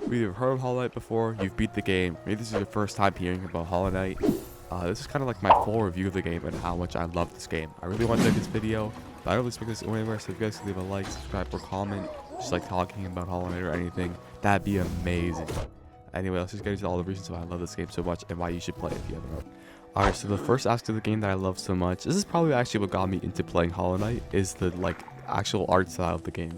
We've either heard of Hollow Knight before, you've beat the game, maybe this is your first time hearing about Hollow Knight. This is kind of like my full review of the game and how much I love this game. I really want to make this video, but I don't expect this anywhere, so if you guys can leave a like, subscribe, or comment, just like talking about Hollow Knight or anything, that'd be amazing. Anyway, let's just get into all the reasons why I love this game so much and why you should play it if you haven't heard. Alright, so the first aspect of the game that I love so much, this is probably actually what got me into playing Hollow Knight, is the actual art style of the game.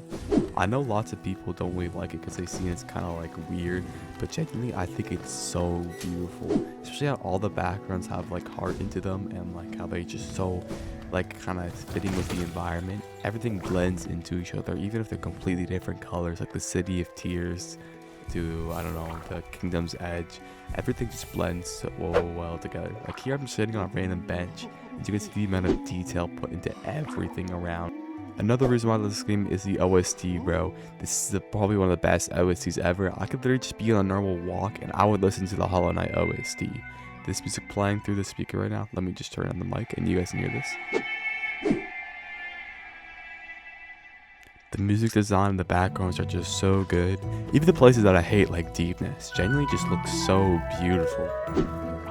I know lots of people don't really like it because they see it's kind of like weird, but genuinely I think it's so beautiful. Especially how all the backgrounds have like heart into them and like how they just so like kind of fitting with the environment. Everything blends into each other, even if they're completely different colors, like the City of Tears to, I don't know, the Kingdom's Edge. Everything just blends so well together. Like here I'm sitting on a random bench, and you can see the amount of detail put into everything around. Another reason why I love this game is the OST, bro. This is probably one of the best OSTs ever. I could literally just be on a normal walk and I would listen to the Hollow Knight OST. This music playing through the speaker right now. Let me just turn on the mic and you guys can hear this. The music design and the backgrounds are just so good. Even the places that I hate, like Deepness, genuinely just look so beautiful.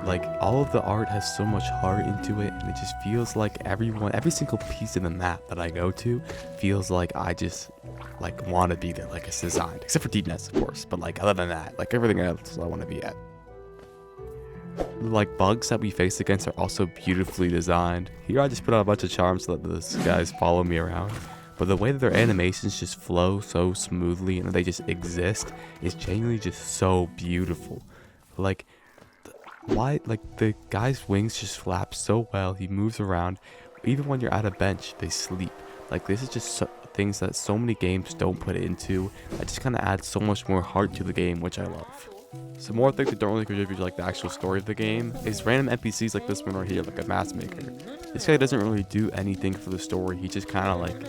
Like, all of the art has so much heart into it, and it just feels like every single piece of the map that I go to feels like I just, like, want to be there, like it's designed. Except for Deepness, of course, but, like, other than that, like, everything else I want to be at. Like, bugs that we face against are also beautifully designed. Here I just put out a bunch of charms so that these guys follow me around. But the way that their animations just flow so smoothly and they just exist is genuinely just so beautiful. Like, why, like, the guy's wings just flap so well, he moves around. Even when you're at a bench, they sleep. Like, this is just things that so many games don't put into. That just kind of adds so much more heart to the game, which I love. Some more things that don't really contribute to like the actual story of the game is random NPCs like this one right here, like a mask maker. This guy doesn't really do anything for the story, he just kind of like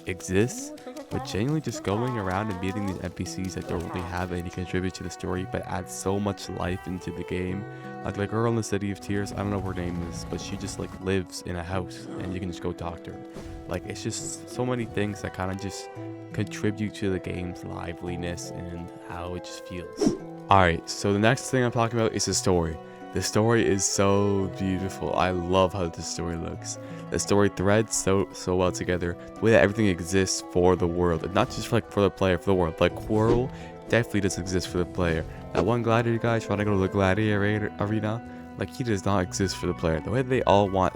exists, but genuinely just going around and meeting these NPCs that don't really have any contribute to the story but add so much life into the game. Like the girl in the City of Tears, I don't know what her name is, but she just like lives in a house and you can just go talk to her. Like, it's just so many things that kind of just contribute to the game's liveliness and how it just feels. Alright, so the next thing I'm talking about is the story. The story is so beautiful. I love how the story looks. The story threads so well together. The way that everything exists for the world, and not just like for the player, for the world. Like Quirrell definitely does exist for the player. That one gladiator guy trying to go to the gladiator arena, like, he does not exist for the player. The way they all want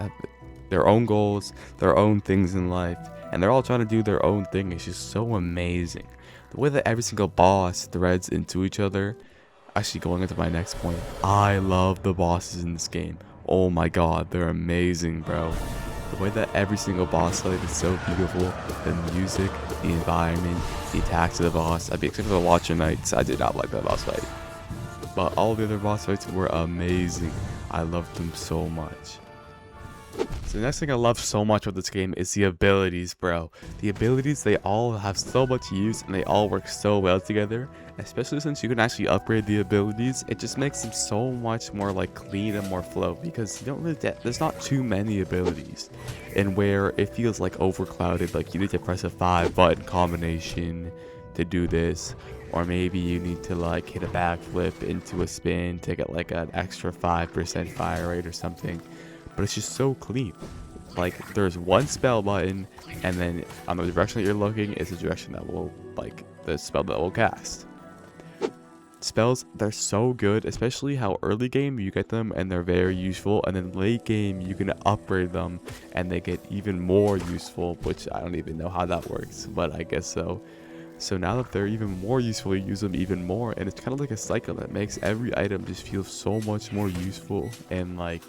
their own goals, their own things in life, and they're all trying to do their own thing is just so amazing. The way that every single boss threads into each other. Actually, going into my next point, I love the bosses in this game. Oh my god, they're amazing, bro. The way that every single boss fight is so beautiful. The music, the environment, the attacks of the boss. I mean, except for the Watcher Knights, I did not like that boss fight. But all the other boss fights were amazing. I loved them so much. So the next thing I love so much about this game is the abilities, bro. The abilities, they all have so much use and they all work so well together. Especially since you can actually upgrade the abilities, it just makes them so much more like clean and more flow, because you don't really there's not too many abilities, and where it feels like overclouded, like you need to press a 5-button combination to do this, or maybe you need to like hit a backflip into a spin to get like an extra 5% fire rate or something. But it's just so clean. Like, there's one spell button, and then on the direction that you're looking is the direction that will, like, the spell that will cast. Spells, they're so good, especially how early game you get them and they're very useful, and then late game you can upgrade them and they get even more useful, which I don't even know how that works, but I guess so. So now that they're even more useful, you use them even more, and it's kind of like a cycle that makes every item just feel so much more useful and like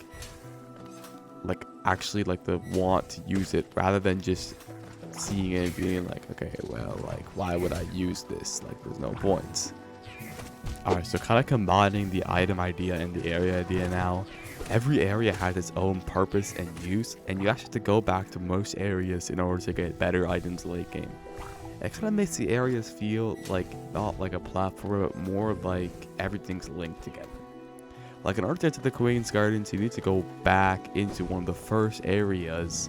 actually like the want to use it, rather than just seeing it and being like, okay, well, like, why would I use this? Like, there's no points. Alright, so kind of combining the item idea and the area idea now. Every area has its own purpose and use, and you actually have to go back to most areas in order to get better items late game. It kind of makes the areas feel like not like a platform, but more like everything's linked together. Like, in order to enter the Queen's Gardens, you need to go back into one of the first areas,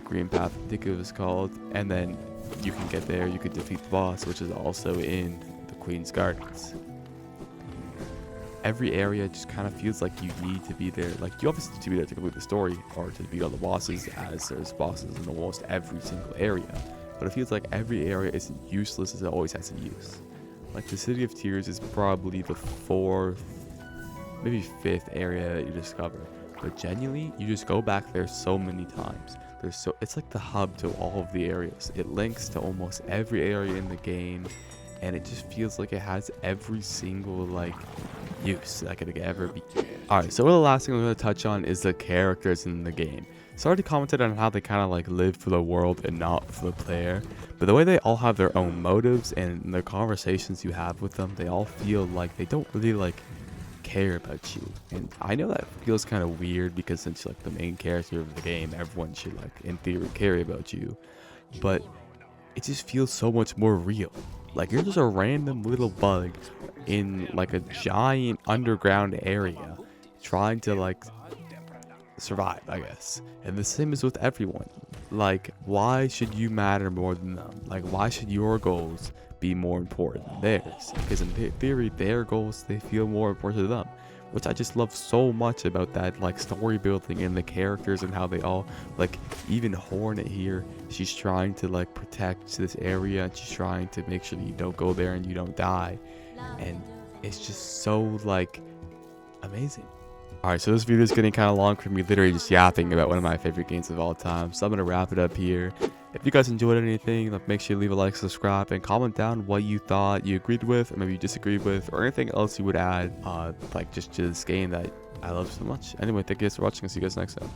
Green Path, I think it was called, and then you can get there, you can defeat the boss, which is also in the Queen's Gardens. Every area just kind of feels like you need to be there. Like, you obviously need to be there to complete the story or to beat all the bosses, as there's bosses in almost every single area. But it feels like every area isn't useless as it always has a use. Like, the City of Tears is probably the 4th, maybe 5th area that you discover. But genuinely, you just go back there so many times. It's like the hub to all of the areas. It links to almost every area in the game, and it just feels like it has every single like use that could ever be. Alright, so the last thing I'm going to touch on is the characters in the game. So I already commented on how they kind of like live for the world and not for the player, but the way they all have their own motives and the conversations you have with them, they all feel like they don't really like care about you. And I know that feels kind of weird because since you're like the main character of the game, everyone should like in theory care about you, but it just feels so much more real. Like, you're just a random little bug in like a giant underground area trying to like survive, I guess. And the same is with everyone. Like, why should you matter more than them? Like, why should your goals be more important than theirs? Because in theory, their goals, they feel more important to them, which I just love so much about that like story building and the characters and how they all like. Even Hornet here, she's trying to like protect this area and she's trying to make sure that you don't go there and you don't die, and it's just so like amazing. Alright, so this video is getting kind of long for me literally just yapping about one of my favorite games of all time, so I'm going to wrap it up here. If you guys enjoyed anything, like, make sure you leave a like, subscribe, and comment down what you thought you agreed with, or maybe you disagreed with, or anything else you would add, like just to this game that I love so much. Anyway, thank you guys for watching, and see you guys next time.